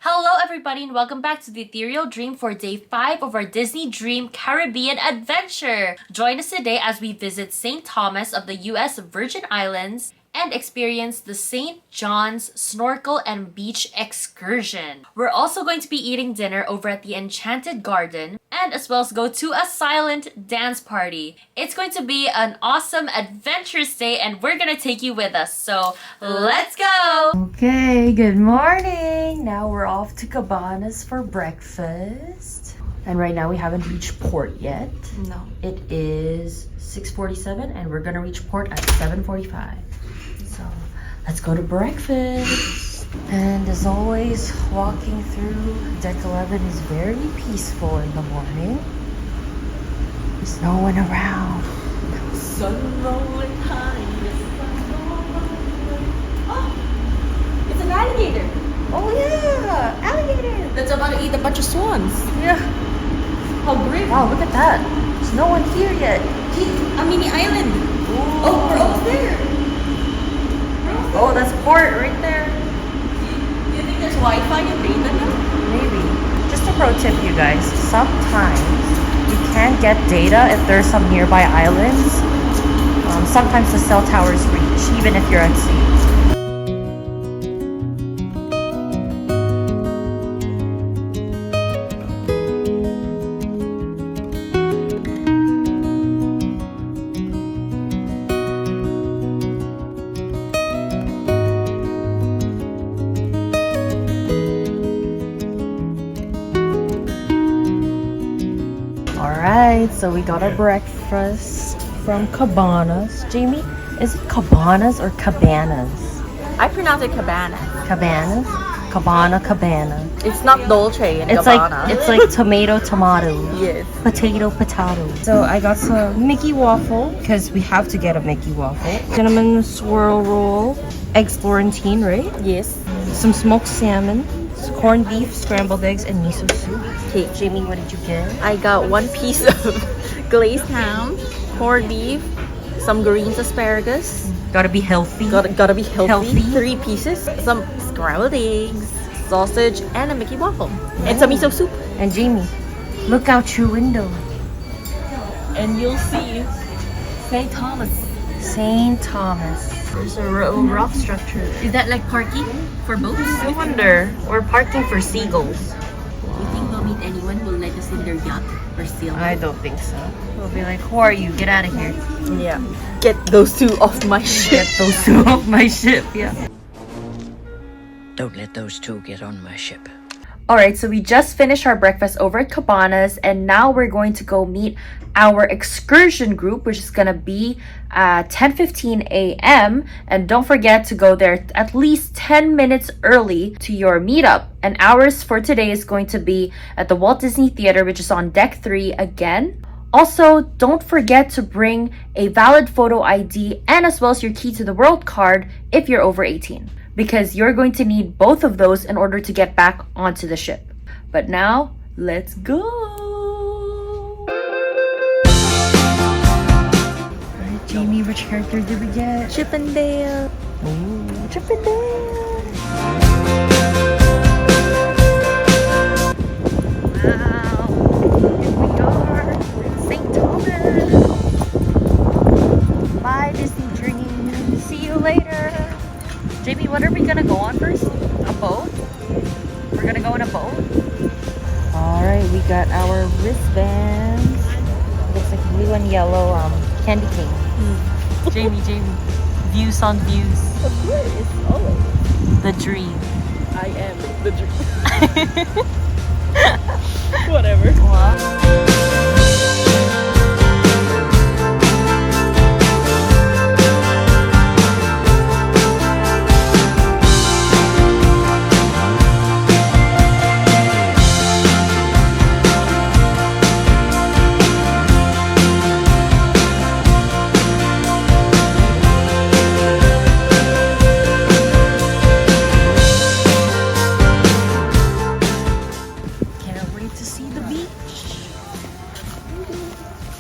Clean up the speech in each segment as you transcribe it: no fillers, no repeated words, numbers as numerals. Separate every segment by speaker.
Speaker 1: Hello everybody and welcome back to the Ethereal Dream for day 5 of our Disney Dream Caribbean adventure. Join us today as we visit St. Thomas of the US Virgin Islands and experience the St. John's Snorkel and Beach excursion. We're also going to be eating dinner over at the Enchanted Garden and as well as go to a silent dance party. It's going to be an awesome adventurous day and we're gonna take you with us. So let's go! Okay, good morning! Now we're off to Cabanas for breakfast. And right now we haven't reached port yet.
Speaker 2: No.
Speaker 1: It is 6:47 and we're gonna reach port at 7:45. So let's go to breakfast. And as always, walking through deck 11 is very peaceful in the morning. There's no one around.
Speaker 2: Sun rolling high. Oh, it's an alligator.
Speaker 1: Oh yeah, alligator.
Speaker 2: That's about to eat a bunch of swans.
Speaker 1: Yeah.
Speaker 2: How great.
Speaker 1: Wow, look at that. There's no one here yet.
Speaker 2: A mini island.
Speaker 1: Ooh.
Speaker 2: Oh, we're almost there.
Speaker 1: Oh, that's port right there.
Speaker 2: Do you think there's Wi-Fi and data now?
Speaker 1: Maybe. Just a pro tip, you guys. Sometimes you can't get data if there's some nearby islands. Sometimes the cell towers reach, even if you're at sea. Alright, so we got our breakfast from Cabanas. Jamie, is it Cabanas or Cabanas?
Speaker 2: I pronounce it cabana.
Speaker 1: Cabanas? Cabana.
Speaker 2: It's not dolce and
Speaker 1: It's like tomato.
Speaker 2: Yes.
Speaker 1: Potato. So I got some Mickey waffle, because we have to get a Mickey waffle. Cinnamon swirl roll, eggs Florentine, right?
Speaker 2: Yes.
Speaker 1: Some smoked salmon, corned beef, scrambled eggs, and miso soup.
Speaker 2: Okay.
Speaker 1: Jamie, what did you get?
Speaker 2: I got one piece of glazed ham, corned beef, some greens asparagus.
Speaker 1: Gotta be healthy.
Speaker 2: Gotta be healthy.
Speaker 1: Healthy.
Speaker 2: 3 pieces, some scrambled eggs, sausage, and a Mickey waffle. And some miso soup.
Speaker 1: And Jamie, look out your window.
Speaker 2: And you'll see St. Thomas.
Speaker 1: St. Thomas. There's a rock structure.
Speaker 2: Is that like parking for boats?
Speaker 1: I wonder. We're parking for seagulls.
Speaker 2: You think we'll meet anyone who will let us in their yacht or sail?
Speaker 1: I don't think so. We'll be like, who are you? Get out of here.
Speaker 2: Yeah. Get those 2 off my ship.
Speaker 1: Get those 2 off my ship, yeah.
Speaker 3: Don't let those 2 get on my ship.
Speaker 1: Alright, so we just finished our breakfast over at Cabanas and now we're going to go meet our excursion group, which is going to be at 10:15 a.m. And don't forget to go there at least 10 minutes early to your meetup. And ours for today is going to be at the Walt Disney Theater, which is on deck 3 again. Also, don't forget to bring a valid photo ID and as well as your key to the world card if you're over 18. Because you're going to need both of those in order to get back onto the ship. But now, let's go! Alright, Jamie, which character did we get?
Speaker 2: Chip and Dale.
Speaker 1: Ooh, Chip and Dale! Wow! Here we are! We're in St. Thomas! Bye, Disney Dream! See you later! Jamie, what are we gonna go on first? A boat? We're gonna go in a boat? Alright, we got our wristbands. Looks like blue and yellow candy cane. Jamie. Views on views.
Speaker 2: Of course, always.
Speaker 1: The dream.
Speaker 2: I am the dream. Whatever.
Speaker 1: Wow.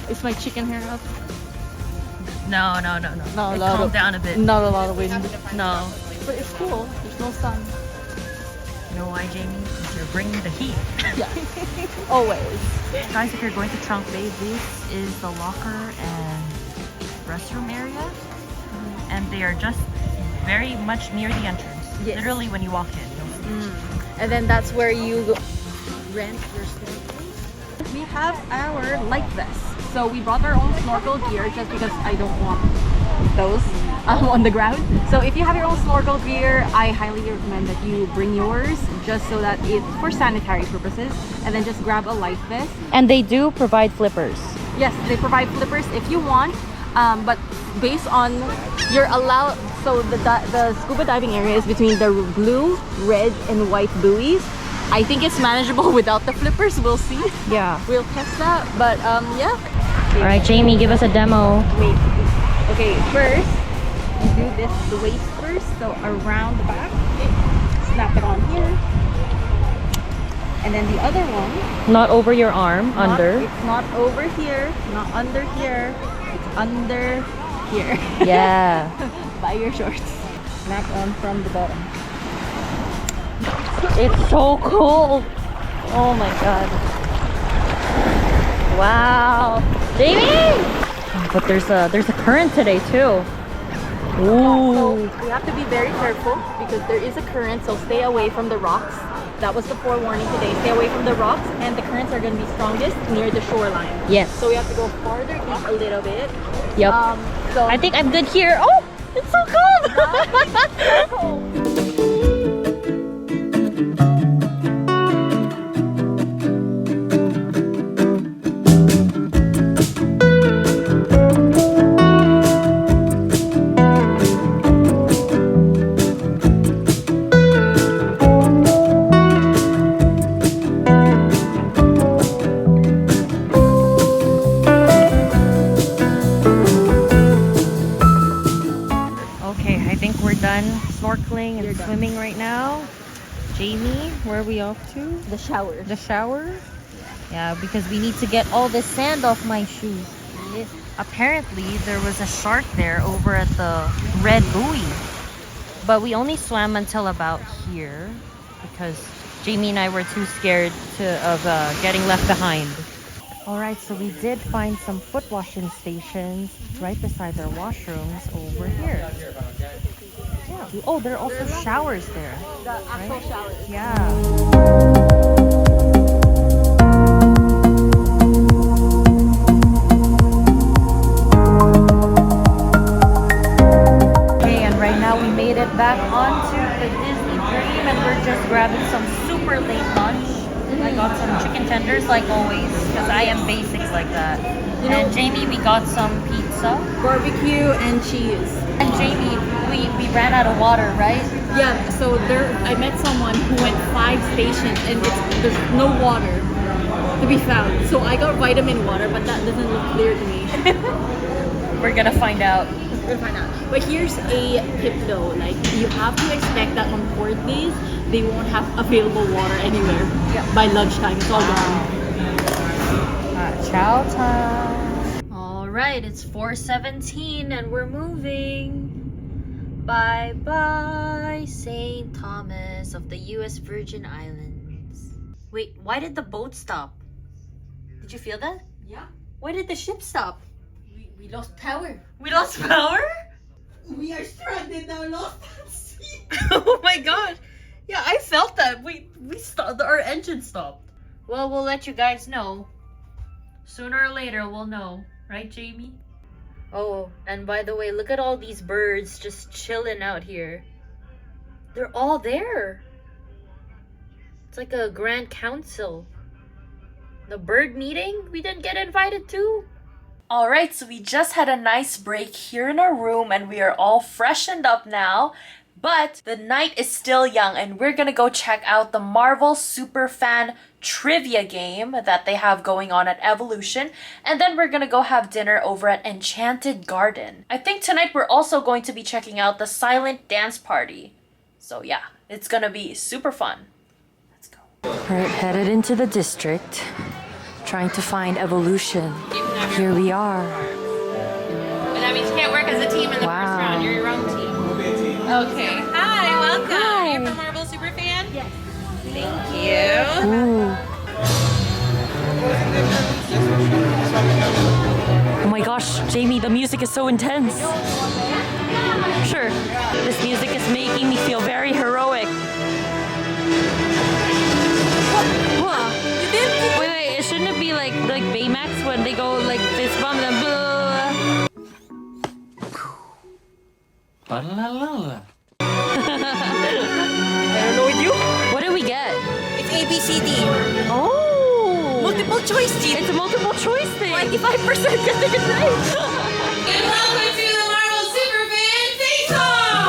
Speaker 2: Is my chicken hair up?
Speaker 1: No. Calm down a bit.
Speaker 2: Not a lot of wind.
Speaker 1: No.
Speaker 2: But it's cool. There's no sun.
Speaker 1: You know why, Jamie? Because you're bringing the heat.
Speaker 2: Yeah. Always.
Speaker 1: Guys, if you're going to Trunk Bay, this is the locker and restroom area. And they are just very much near the entrance.
Speaker 2: Yes.
Speaker 1: Literally when you walk in.
Speaker 2: And then that's where you rent your snorkel. We have our life vest. So we brought our own snorkel gear just because I don't want those on the ground. So if you have your own snorkel gear, I highly recommend that you bring yours just so that it's for sanitary purposes. And then just grab a life vest.
Speaker 1: And they do provide flippers.
Speaker 2: Yes, they provide flippers if you want. But based on your allowed, so the scuba diving area is between the blue, red, and white buoys. I think it's manageable without the flippers. We'll see.
Speaker 1: Yeah.
Speaker 2: We'll test that. But yeah.
Speaker 1: All right, Jamie, give us a demo.
Speaker 2: Wait. Okay, first you do this the waist first. So around the back, snap it on here, and then the other one.
Speaker 1: Not over your arm, under.
Speaker 2: It's not over here, not under here. It's under here.
Speaker 1: Yeah.
Speaker 2: By your shorts. Snap on from the bottom.
Speaker 1: It's so cold. Oh my god. Wow. Jamie! But there's a current today too. Ooh.
Speaker 2: So we have to be very careful because there is a current, so stay away from the rocks. That was the forewarning today. Stay away from the rocks, and the currents are going to be strongest near the shoreline.
Speaker 1: Yes.
Speaker 2: So we have to go farther east a little bit.
Speaker 1: Yep.
Speaker 2: So
Speaker 1: I think I'm good here. Oh, it's so cold. Snorkeling and swimming right now. Jamie, where are we off to?
Speaker 2: the shower.
Speaker 1: The shower? Yeah, because we need to get all this sand off my shoes. Apparently, there was a shark there over at the red buoy. But we only swam until about here because Jamie and I were too scared of getting left behind. Alright, so we did find some foot washing stations right beside our washrooms over here. Yeah. Oh, there are also showers there.
Speaker 2: The actual showers.
Speaker 1: Yeah. Okay, and right now we made it back onto the Disney Dream and we're just grabbing some super late lunch. I got some chicken tenders like always because I am basics like that. And Jamie, we got some pizza.
Speaker 2: Barbecue and cheese.
Speaker 1: And Jamie, we ran out of water, right?
Speaker 2: Yeah, so I met someone who went 5 stations and there's no water to be found. So I got vitamin water, but that doesn't look clear to me.
Speaker 1: We're gonna find out.
Speaker 2: We'll find out. But here's a tip though, like you have to expect that on port days, they won't have available water anywhere by lunchtime. It's all gone.
Speaker 1: Chow time. Alright, it's 4:17 and we're moving. Bye bye, St. Thomas of the US Virgin Islands. Wait, why did the boat stop? Did you feel that?
Speaker 2: Yeah.
Speaker 1: Why did the ship stop?
Speaker 2: We lost power.
Speaker 1: We lost power?
Speaker 2: We are stranded now, lost at sea.
Speaker 1: Oh my gosh. Yeah, I felt that. We stopped. Our engine stopped. Well, we'll let you guys know. Sooner or later, we'll know. Right, Jamie? Oh, and by the way, look at all these birds just chilling out here. They're all there. It's like a grand council. The bird meeting we didn't get invited to. Alright, so we just had a nice break here in our room and we are all freshened up now. But the night is still young and we're gonna go check out the Marvel Superfan trivia game that they have going on at Evolution. And then we're gonna go have dinner over at Enchanted Garden. I think tonight we're also going to be checking out the silent dance party. So yeah, it's gonna be super fun. Let's go. We're headed into the district, trying to find Evolution. Here we are.
Speaker 4: But that means you can't work as a team in the
Speaker 1: Wow.
Speaker 4: first round. You're your own team. Okay. Hi, welcome.
Speaker 1: Hi.
Speaker 4: You're from Marvel Superfan?
Speaker 2: Yes.
Speaker 1: my gosh, Jamie, the music is so intense. Sure, this music is making me feel very heroic. What?
Speaker 2: You didn't?
Speaker 1: Wait, shouldn't it be like Baymax when they go like fist bump and blah?
Speaker 2: I don't know with you.
Speaker 1: What did we get?
Speaker 2: It's A, B, C, D.
Speaker 1: Oh!
Speaker 2: Multiple choice, Jeanne.
Speaker 1: It's a multiple choice thing.
Speaker 2: 25% getting it right.
Speaker 4: And welcome to the Marvel Superfan Face-Off!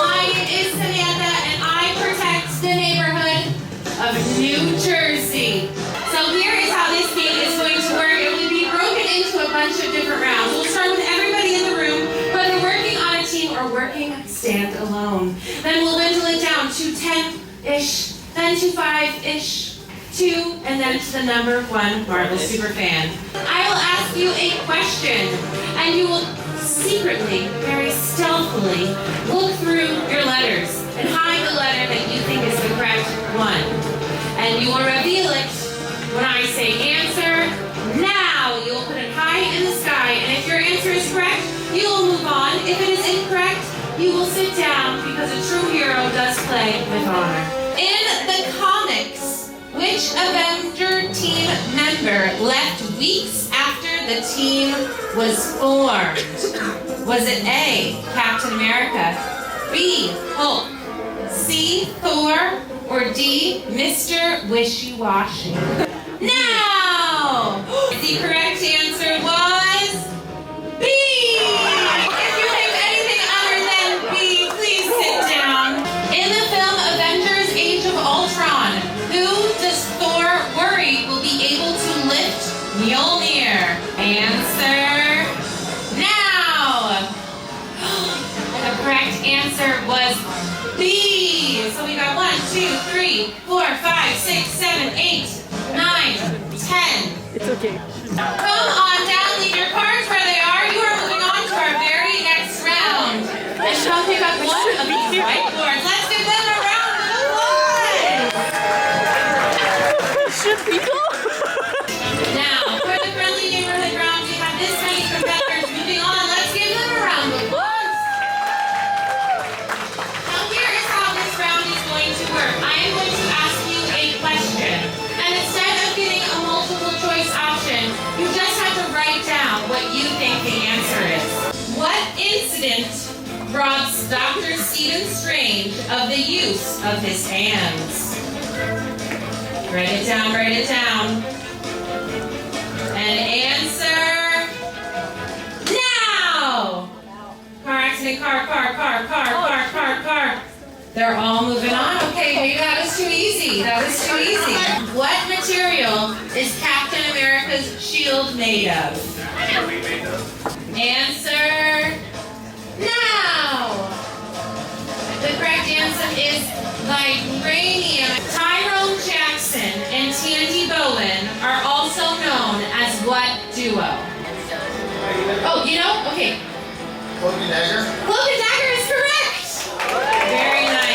Speaker 4: My name is Samantha, and I protect the neighborhood of New Jersey. So here is how this game is going to work. It will be broken into a bunch of different rounds. We'll start with everybody in the room, whether working on a team or working stand alone. Then we'll dwindle it down to 10-ish, then to 5-ish, 2, and then to the number 1 Marvel Superfan. I will ask you a question, and you will secretly, very stealthily, look through your letters and hide the letter that you think is the correct one. And you will reveal it when I say answer now. You will put it high in the sky, and if your answer is correct, you will move on. If it is incorrect, you will sit down because a true hero does play with honor. In the comics, which Avenger team member left weeks after the team was formed? Was it A, Captain America, B, Hulk, C, Thor, or D, Mr. Wishy-Washy? Now! The correct answer was B! If you think anything other than B, please sit down. In the film Avengers Age of Ultron, who does Thor worry will be able to lift Mjolnir? Answer now! The correct answer was B. So we got 1, 2, 3, 4, 5, 6, 7, 8, 9, 10.
Speaker 2: It's okay.
Speaker 4: Come on down, leave your cards where they are. You are moving on to our very next round. And shall pick up one of these whiteboards. Let's give them a round of applause.
Speaker 2: Should we go?
Speaker 4: Now, for the friendly neighborhood round, we have this many competitors moving on. Let's give them a round of applause. Now, here is how this round is going to work. I am going to ask you a question. And instead of getting a multiple choice option, you just have to write down what you think the answer is. What incident robs Dr. Stephen Strange of the use of his hands? Write it down, write it down. And answer now! Car accident, car. They're all moving on. Okay, maybe that was too easy. What material is Captain America's shield made of? Answer now! The correct answer is vibranium. Tyrone Jackson and Tandy Bowen are also known as what duo? Oh, you know? Okay.
Speaker 5: Cloak and Dagger?
Speaker 4: Cloak and Dagger is correct! Very nice.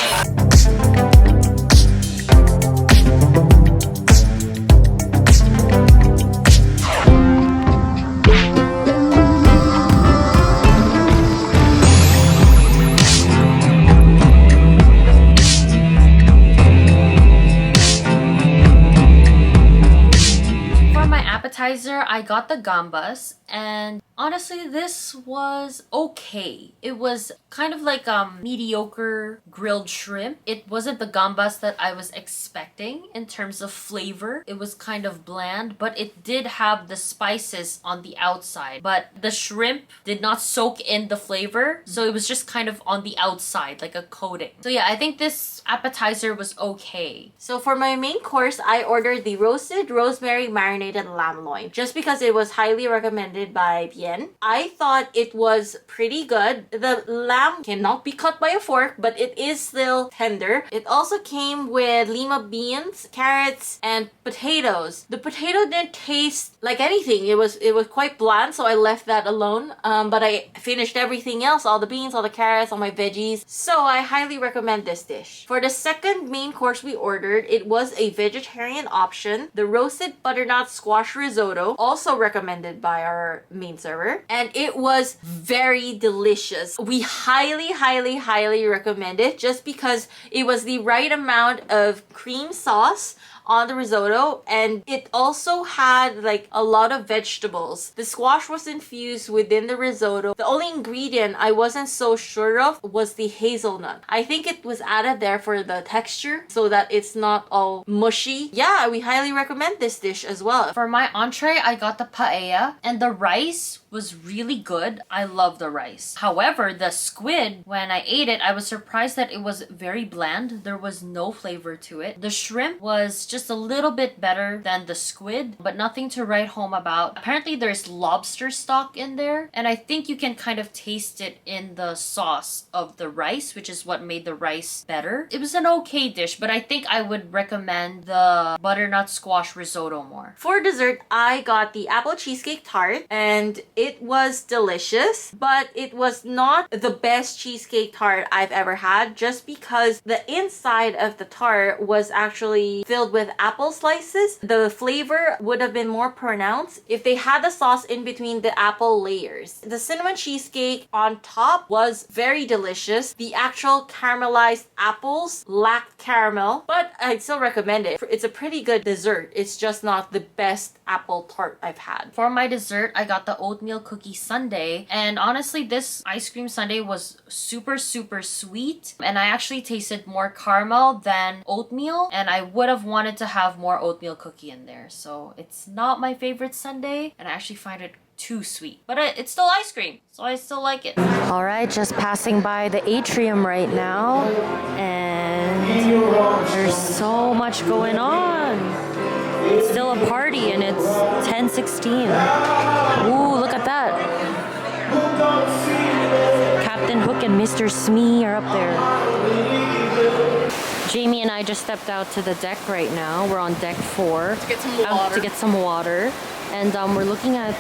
Speaker 1: For my appetizer, I got the gambas, and honestly, this was okay. It was kind of like mediocre grilled shrimp. It wasn't the gambas that I was expecting in terms of flavor. It was kind of bland, but it did have the spices on the outside. But the shrimp did not soak in the flavor, so it was just kind of on the outside, like a coating. So yeah, I think this appetizer was okay.
Speaker 2: So for my main course, I ordered the roasted rosemary marinated lamb loin just because it was highly recommended recommended by Jeanne. I thought it was pretty good. The lamb cannot be cut by a fork, but it is still tender. It also came with lima beans, carrots, and potatoes. The potato didn't taste like anything. It was quite bland, so I left that alone. But I finished everything else, all the beans, all the carrots, all my veggies. So I highly recommend this dish. For the second main course we ordered, it was a vegetarian option. The roasted butternut squash risotto, also recommended by our main server. And it was very delicious. We highly recommend it just because it was the right amount of cream sauce on the risotto, and it also had like a lot of vegetables. The squash was infused within the risotto. The only ingredient I wasn't so sure of was the hazelnut. I think it was added there for the texture so that it's not all mushy. Yeah, we highly recommend this dish as well.
Speaker 1: For my entree, I got the paella, and the rice was really good. I love the rice. However, the squid, when I ate it, I was surprised that it was very bland. There was no flavor to it. The shrimp was just a little bit better than the squid, but nothing to write home about. Apparently, there's lobster stock in there, and I think you can kind of taste it in the sauce of the rice, which is what made the rice better. It was an okay dish, but I think I would recommend the butternut squash risotto more.
Speaker 2: For dessert, I got the apple cheesecake tart, and it was delicious, but it was not the best cheesecake tart I've ever had just because the inside of the tart was actually filled with apple slices. The flavor would have been more pronounced if they had the sauce in between the apple layers. The cinnamon cheesecake on top was very delicious. The actual caramelized apples lacked caramel, but I'd still recommend it. It's a pretty good dessert. It's just not the best apple tart I've had.
Speaker 1: For my dessert, I got the oatmeal cookie sundae, and honestly, this ice cream sundae was super sweet, and I actually tasted more caramel than oatmeal, and I would have wanted to have more oatmeal cookie in there. So it's not my favorite sundae, and I actually find it too sweet, but it's still ice cream, so I still like it. All right, just passing by the atrium right now, and there's so much going on. It's still a party, and it's 10:16. Ooh, look at that. Captain Hook and Mr. Smee are up there. Jamie and I just stepped out to the deck right now. We're on deck 4
Speaker 2: To get some water.
Speaker 1: to get some water, and we're looking at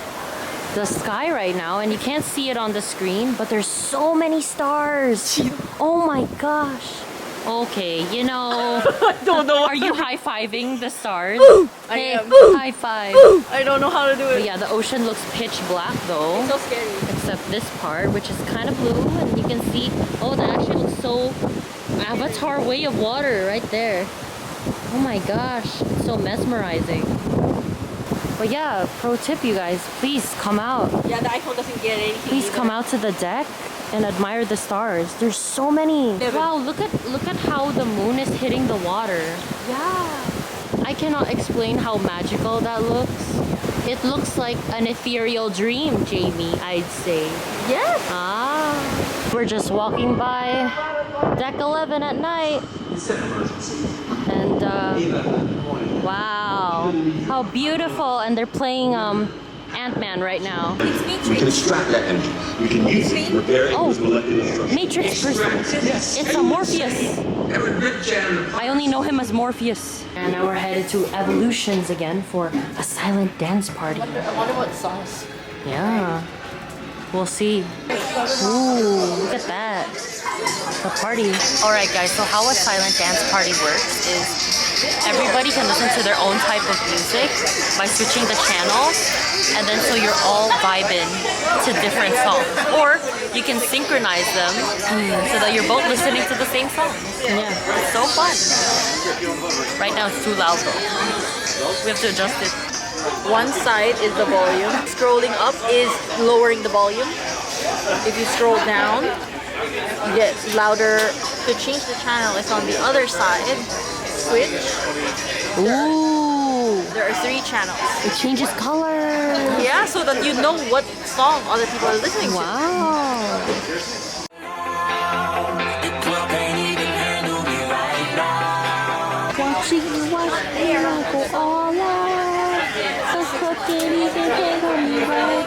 Speaker 1: the sky right now, and you can't see it on the screen, but there's so many stars. Oh my gosh. Okay, you know,
Speaker 2: I don't know.
Speaker 1: are you high-fiving the stars?
Speaker 2: I
Speaker 1: Hey,
Speaker 2: am.
Speaker 1: high five.
Speaker 2: I don't know how to do
Speaker 1: But
Speaker 2: it.
Speaker 1: yeah, the ocean looks pitch black though.
Speaker 2: So scary.
Speaker 1: Except this part, which is kind of blue, and you can see, oh, that actually looks so Avatar way of water right there. Oh my gosh, it's so mesmerizing. But yeah, pro tip, you guys, please come out.
Speaker 2: Yeah, the iPhone doesn't get anything.
Speaker 1: Please
Speaker 2: either.
Speaker 1: come out to the deck and admire the stars. There's so many. Wow, look at how the moon is hitting the water.
Speaker 2: Yeah.
Speaker 1: I cannot explain how magical that looks. It looks like an ethereal dream, Jamie, I'd say.
Speaker 2: Yes.
Speaker 1: Ah. We're just walking by deck 11 at night. And wow, how beautiful. And they're playing Ant-Man right now.
Speaker 5: We can extract that energy. We can use it to repair it with molecular structure.
Speaker 1: Matrix person. It's a Morpheus. I only know him as Morpheus. And now we're headed to Evolutions again for a silent dance party.
Speaker 2: I wonder what sauce.
Speaker 1: Yeah. We'll see. Ooh, look at that. The party. Alright guys, so how a silent dance party works is everybody can listen to their own type of music by switching the channels, and then so you're all vibing to different songs. Or you can synchronize them so that you're both listening to the same song. Yeah, it's so fun. Right now it's too loud though. We have to adjust it.
Speaker 2: One side is the volume. Scrolling up is lowering the volume. If you scroll down, you get louder. To change the channel, it's on the other side. Switch.
Speaker 1: Ooh,
Speaker 2: There are 3 channels.
Speaker 1: it changes color.
Speaker 2: Yeah, so that you know what song other people are listening to.
Speaker 1: Wow. Watching you watch me, I go all out. So fucking easy, can't hold me right.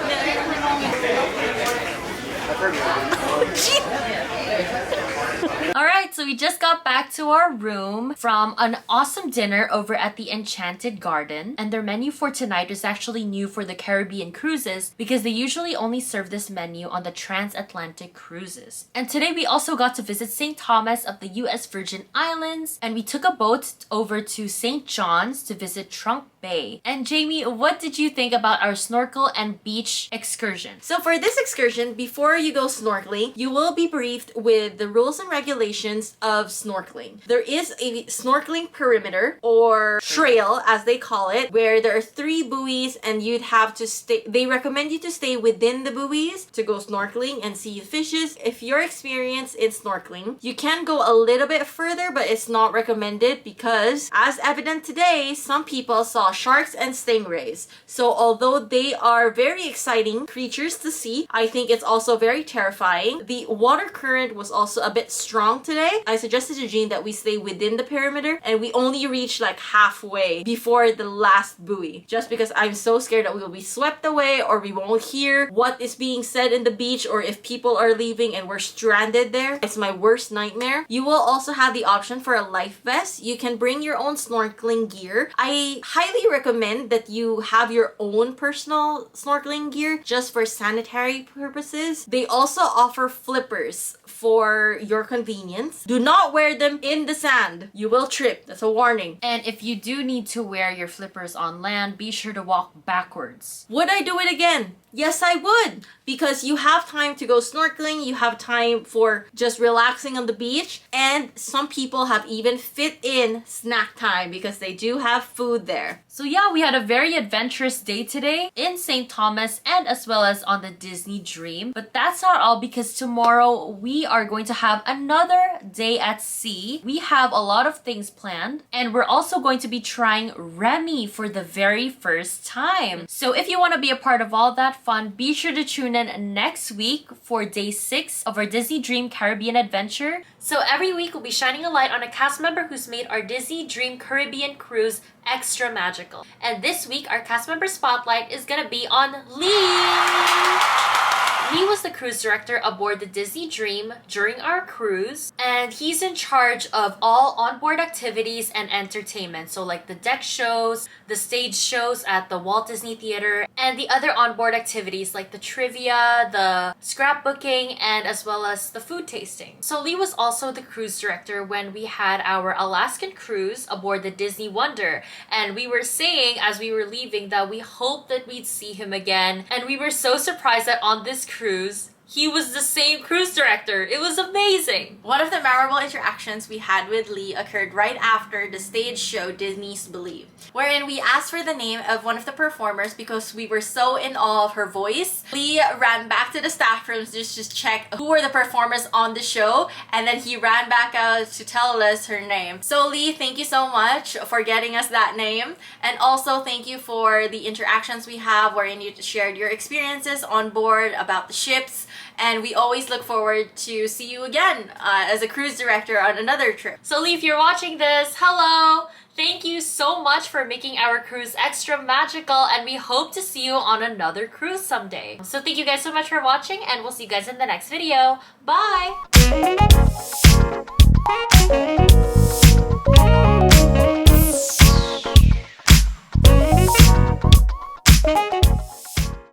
Speaker 1: Alright, so we just got back to our room from an awesome dinner over at the Enchanted Garden. And their menu for tonight is actually new for the Caribbean cruises because they usually only serve this menu on the transatlantic cruises. And today we also got to visit St. Thomas of the US Virgin Islands, and we took a boat over to St. John's to visit Trunk Bay. And Jamie, what did you think about our snorkel and beach excursion?
Speaker 2: So for this excursion, before you go snorkeling, you will be briefed with the rules and regulations of snorkeling. There is a snorkeling perimeter or trail, as they call it, where there are 3 buoys and you'd have to stay. They recommend you to stay within the buoys to go snorkeling and see fishes. If you're experienced in snorkeling, you can go a little bit further, but it's not recommended because, as evident today, some people saw sharks and stingrays. So although they are very exciting creatures to see, I think it's also very terrifying. The water current was also a bit strong today. I suggested to Jeanne that we stay within the perimeter, and we only reached like halfway before the last buoy, just because I'm so scared that we will be swept away or we won't hear what is being said in the beach, or if people are leaving and we're stranded there. It's my worst nightmare. You will also have the option for a life vest. You can bring your own snorkeling gear. I highly recommend that you have your own personal snorkeling gear just for sanitary purposes. They also offer flippers for your convenience. Do not wear them in the sand. You will trip. That's a warning.
Speaker 1: And if you do need to wear your flippers on land, be sure to walk backwards.
Speaker 2: Would I do it again? Yes, I would, because you have time to go snorkeling, you have time for just relaxing on the beach, and some people have even fit in snack time because they do have food there.
Speaker 1: So yeah, we had a very adventurous day today in St. Thomas and as well as on the Disney Dream. But that's not all, because tomorrow we are going to have another day at sea. We have a lot of things planned, and we're also going to be trying Remy for the very first time. So if you want to be a part of all that fun, be sure to tune in next week for day 6 of our Disney Dream Caribbean adventure. So every week we'll be shining a light on a cast member who's made our Disney Dream Caribbean cruise extra magical. And this week our cast member spotlight is gonna be on Lee. Lee was the cruise director aboard the Disney Dream during our cruise, and he's in charge of all onboard activities and entertainment. So like the deck shows, the stage shows at the Walt Disney Theater, and the other onboard activities like the trivia, the scrapbooking, and as well as the food tasting. So Lee was also the cruise director when we had our Alaskan cruise aboard the Disney Wonder, and we were saying as we were leaving that we hoped that we'd see him again, and we were so surprised that on this cruise he was the same cruise director. It was amazing.
Speaker 2: One of the memorable interactions we had with Lee occurred right after the stage show Disney's Believe, wherein we asked for the name of one of the performers because we were so in awe of her voice. Lee ran back to the staff rooms just to check who were the performers on the show, and then he ran back out to tell us her name. So Lee, thank you so much for getting us that name, and also thank you for the interactions we have wherein you shared your experiences on board about the ships. And we always look forward to see you again as a cruise director on another trip.
Speaker 1: So Lee, if you're watching this, hello! Thank you so much for making our cruise extra magical, and we hope to see you on another cruise someday. So thank you guys so much for watching, and we'll see you guys in the next video. Bye!